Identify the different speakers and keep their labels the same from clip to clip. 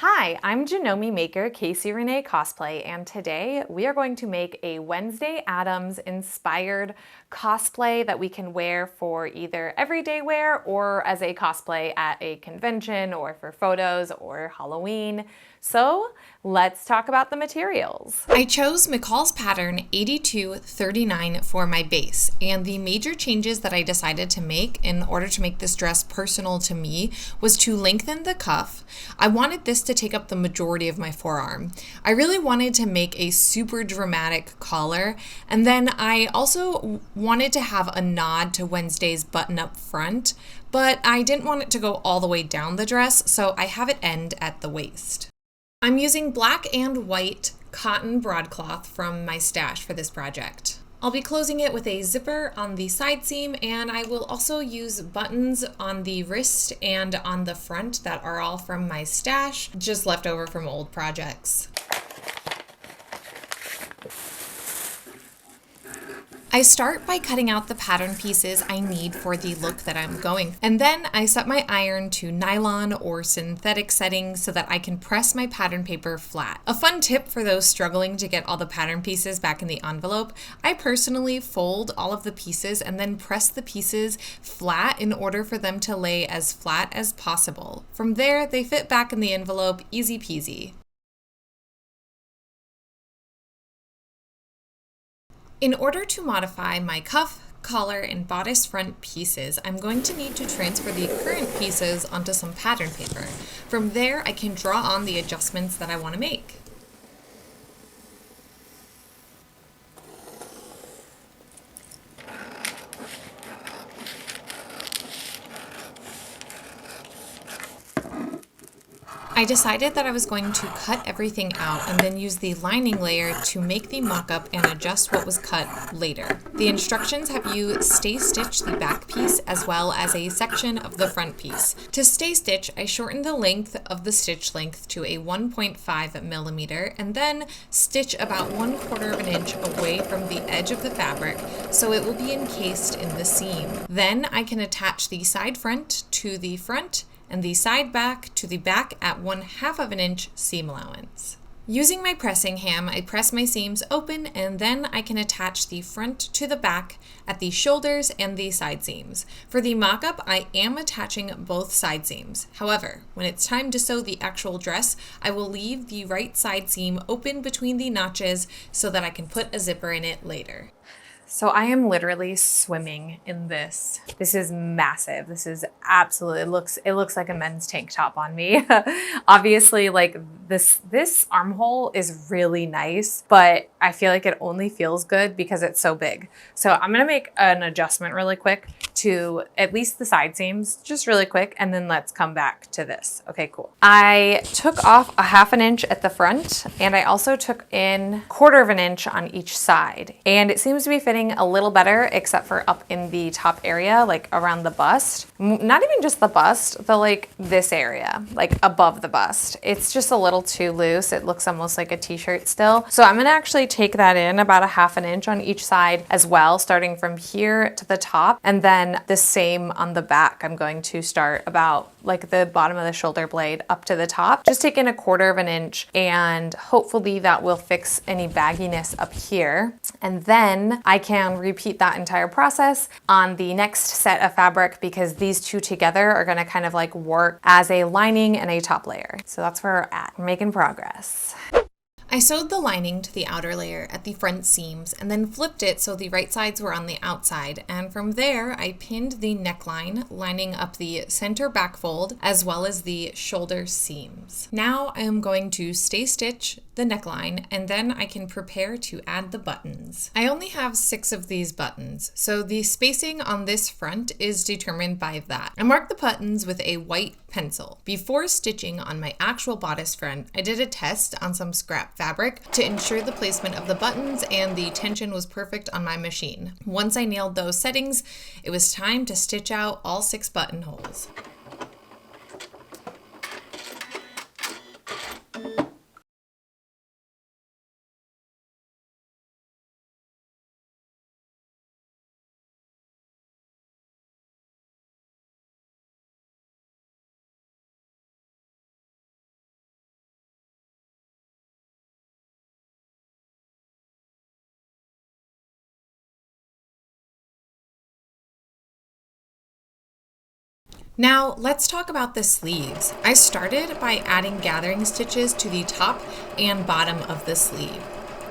Speaker 1: Hi, I'm Janome maker Casey Renee Cosplay, and today we are going to make a Wednesday Addams inspired cosplay that we can wear for either everyday wear or as a cosplay at a convention or for photos or Halloween. So let's talk about the materials. I chose McCall's pattern 8239 for my base, and the major changes that I decided to make in order to make this dress personal to me was to lengthen the cuff. I wanted this to take up the majority of my forearm. I really wanted to make a super dramatic collar, and then I also wanted to have a nod to Wednesday's button up front, but I didn't want it to go all the way down the dress, so I have it end at the waist. I'm using black and white cotton broadcloth from my stash for this project. I'll be closing it with a zipper on the side seam, and I will also use buttons on the wrist and on the front that are all from my stash, just left over from old projects. I start by cutting out the pattern pieces I need for the look that I'm going, and then I set my iron to nylon or synthetic settings so that I can press my pattern paper flat. A fun tip for those struggling to get all the pattern pieces back in the envelope, I personally fold all of the pieces and then press the pieces flat in order for them to lay as flat as possible. From there, they fit back in the envelope, easy peasy. In order to modify my cuff, collar, and bodice front pieces, I'm going to need to transfer the current pieces onto some pattern paper. From there, I can draw on the adjustments that I want to make. I decided that I was going to cut everything out and then use the lining layer to make the mock-up and adjust what was cut later. The instructions have you stay stitch the back piece as well as a section of the front piece. To stay stitch, I shortened the length of the stitch length to a 1.5 millimeter and then stitch about 1/4 of an inch away from the edge of the fabric so it will be encased in the seam. Then I can attach the side front to the front and the side back to the back at 1/2 of an inch seam allowance. Using my pressing ham, I press my seams open and then I can attach the front to the back at the shoulders and the side seams. For the mock-up, I am attaching both side seams. However, when it's time to sew the actual dress, I will leave the right side seam open between the notches so that I can put a zipper in it later. So I am literally swimming in this. This is massive. This is absolutely, it looks like a men's tank top on me. Obviously, like this armhole is really nice, but I feel like it only feels good because it's so big. So I'm gonna make an adjustment really quick to at least the side seams, just really quick, and then let's come back to this. Okay, cool. I took off 1/2 an inch at the front, and I also took in 1/4 of an inch on each side. And it seems to be fitting a little better, except for up in the top area, like around the bust. Not even just the bust, the like this area, like above the bust. It's just a little too loose. It looks almost like a t-shirt still. So I'm gonna actually take that in about 1/2 an inch on each side as well, starting from here to the top, and then the same on the back. I'm going to start about like the bottom of the shoulder blade up to the top, just taking 1/4 of an inch, and hopefully that will fix any bagginess up here. And then I can repeat that entire process on the next set of fabric because these two together are gonna kind of like work as a lining and a top layer. So that's where we're at. We're making progress. I sewed the lining to the outer layer at the front seams and then flipped it so the right sides were on the outside, and from there I pinned the neckline, lining up the center back fold as well as the shoulder seams. Now I am going to stay stitch the neckline and then I can prepare to add the buttons. I only have 6 of these buttons, so the spacing on this front is determined by that. I marked the buttons with a white pencil. Before stitching on my actual bodice front, I did a test on some scrap fabric to ensure the placement of the buttons and the tension was perfect on my machine. Once I nailed those settings, it was time to stitch out all 6 buttonholes. Now let's talk about the sleeves. I started by adding gathering stitches to the top and bottom of the sleeve.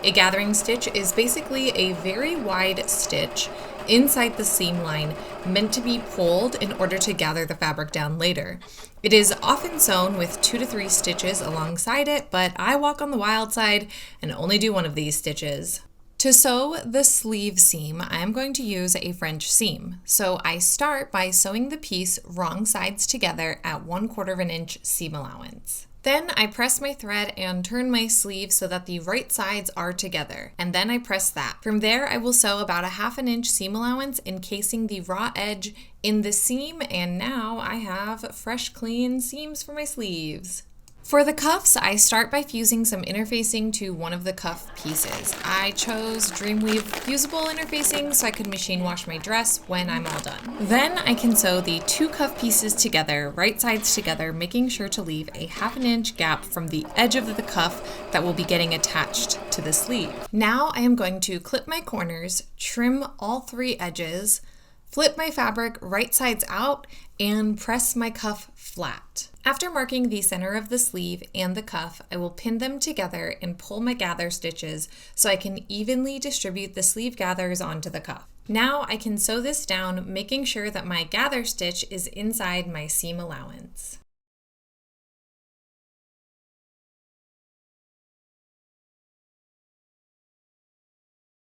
Speaker 1: A gathering stitch is basically a very wide stitch inside the seam line meant to be pulled in order to gather the fabric down later. It is often sewn with 2 to 3 stitches alongside it, but I walk on the wild side and only do one of these stitches. To sew the sleeve seam, I am going to use a French seam. So I start by sewing the piece wrong sides together at 1/4 inch seam allowance. Then I press my thread and turn my sleeve so that the right sides are together, and then I press that. From there, I will sew about a 1/2 inch seam allowance, encasing the raw edge in the seam, and now I have fresh, clean seams for my sleeves. For the cuffs, I start by fusing some interfacing to one of the cuff pieces. I chose Dreamweave fusible interfacing so I could machine wash my dress when I'm all done. Then I can sew the 2 cuff pieces together, right sides together, making sure to leave a 1/2 inch gap from the edge of the cuff that will be getting attached to the sleeve. Now I am going to clip my corners, trim all 3 edges, flip my fabric right sides out, and press my cuff flat. After marking the center of the sleeve and the cuff, I will pin them together and pull my gather stitches so I can evenly distribute the sleeve gathers onto the cuff. Now I can sew this down, making sure that my gather stitch is inside my seam allowance.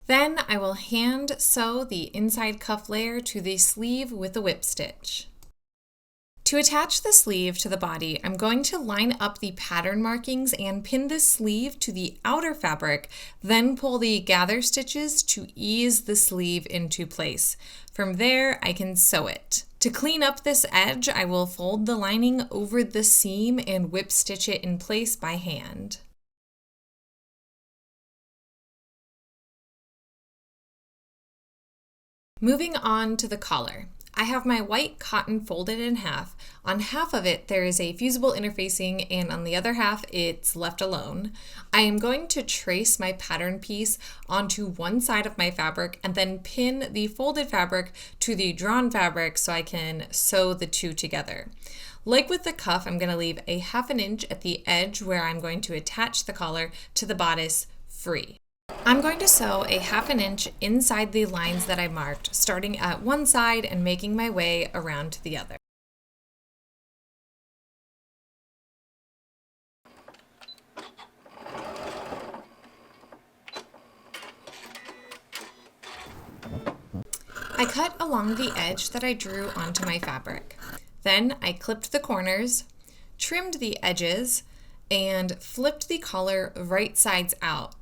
Speaker 1: Then I will hand sew the inside cuff layer to the sleeve with a whip stitch. To attach the sleeve to the body, I'm going to line up the pattern markings and pin the sleeve to the outer fabric, then pull the gather stitches to ease the sleeve into place. From there, I can sew it. To clean up this edge, I will fold the lining over the seam and whip stitch it in place by hand. Moving on to the collar. I have my white cotton folded in half. On half of it, there is a fusible interfacing, and on the other half, it's left alone. I am going to trace my pattern piece onto one side of my fabric and then pin the folded fabric to the drawn fabric so I can sew the 2 together. Like with the cuff, I'm going to leave a 1/2 inch at the edge where I'm going to attach the collar to the bodice free. I'm going to sew a 1/2 inch inside the lines that I marked, starting at one side and making my way around to the other. I cut along the edge that I drew onto my fabric. Then I clipped the corners, trimmed the edges, and flipped the collar right sides out.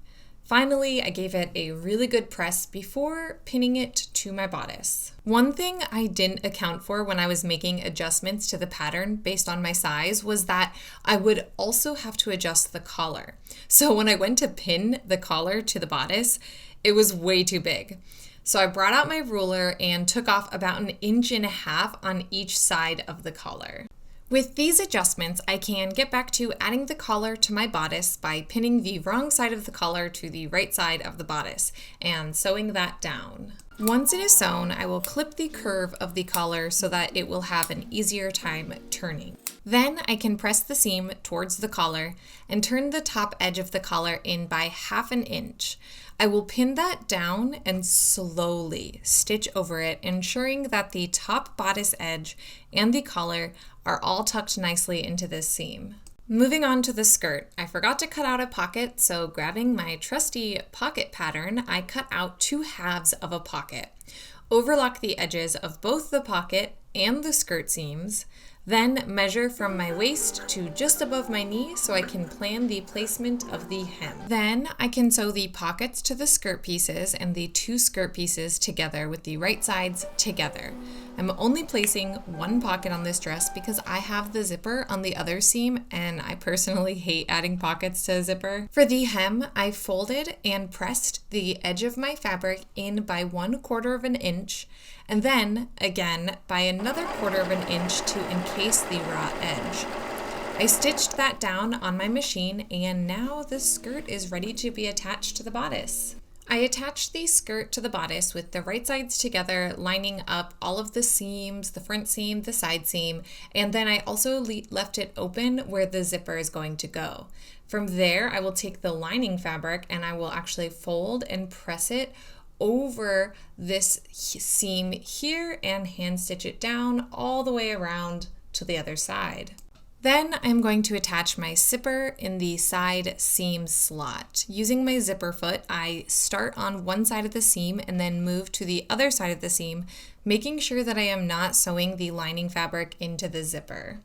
Speaker 1: Finally, I gave it a really good press before pinning it to my bodice. One thing I didn't account for when I was making adjustments to the pattern based on my size was that I would also have to adjust the collar. So when I went to pin the collar to the bodice, it was way too big. So I brought out my ruler and took off about 1.5 inches on each side of the collar. With these adjustments, I can get back to adding the collar to my bodice by pinning the wrong side of the collar to the right side of the bodice and sewing that down. Once it is sewn, I will clip the curve of the collar so that it will have an easier time turning. Then I can press the seam towards the collar and turn the top edge of the collar in by 1/2 inch. I will pin that down and slowly stitch over it, ensuring that the top bodice edge and the collar are all tucked nicely into this seam. Moving on to the skirt, I forgot to cut out a pocket, so grabbing my trusty pocket pattern, I cut out 2 halves of a pocket. Overlock the edges of both the pocket and the skirt seams, then measure from my waist to just above my knee so I can plan the placement of the hem. Then I can sew the pockets to the skirt pieces and the 2 skirt pieces together with the right sides together. I'm only placing 1 pocket on this dress because I have the zipper on the other seam and I personally hate adding pockets to a zipper. For the hem, I folded and pressed the edge of my fabric in by 1/4 inch and then again by another 1/4 inch to encase the raw edge. I stitched that down on my machine and now the skirt is ready to be attached to the bodice. I attached the skirt to the bodice with the right sides together, lining up all of the seams, the front seam, the side seam, and then I also left it open where the zipper is going to go. From there, I will take the lining fabric and I will actually fold and press it over this seam here and hand stitch it down all the way around to the other side. Then I'm going to attach my zipper in the side seam slot. Using my zipper foot, I start on one side of the seam and then move to the other side of the seam, making sure that I am not sewing the lining fabric into the zipper.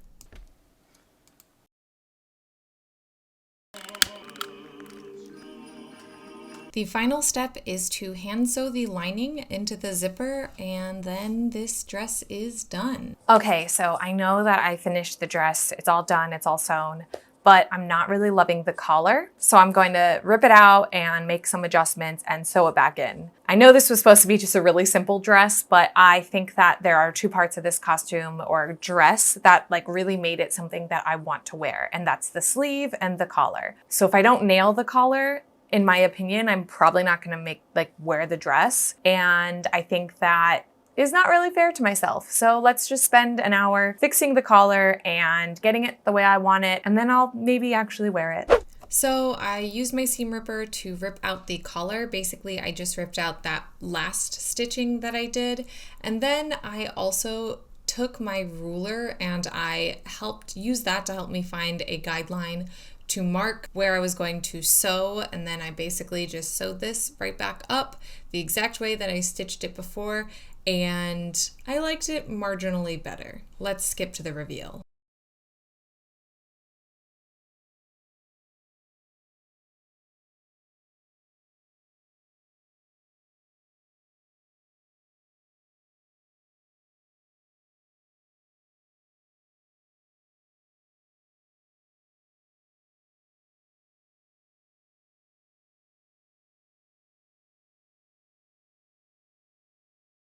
Speaker 1: The final step is to hand sew the lining into the zipper, and then this dress is done. Okay, so I know that I finished the dress. It's all done, it's all sewn, but I'm not really loving the collar. So I'm going to rip it out and make some adjustments and sew it back in. I know this was supposed to be just a really simple dress, but I think that there are two parts of this costume or dress that like really made it something that I want to wear, and that's the sleeve and the collar. So if I don't nail the collar, in my opinion, I'm probably not gonna wear the dress. And I think that is not really fair to myself. So let's just spend an hour fixing the collar and getting it the way I want it, and then I'll maybe actually wear it. So I used my seam ripper to rip out the collar. Basically, I just ripped out that last stitching that I did. And then I also took my ruler and I use that to help me find a guideline to mark where I was going to sew, and then I basically just sewed this right back up the exact way that I stitched it before, and I liked it marginally better. Let's skip to the reveal.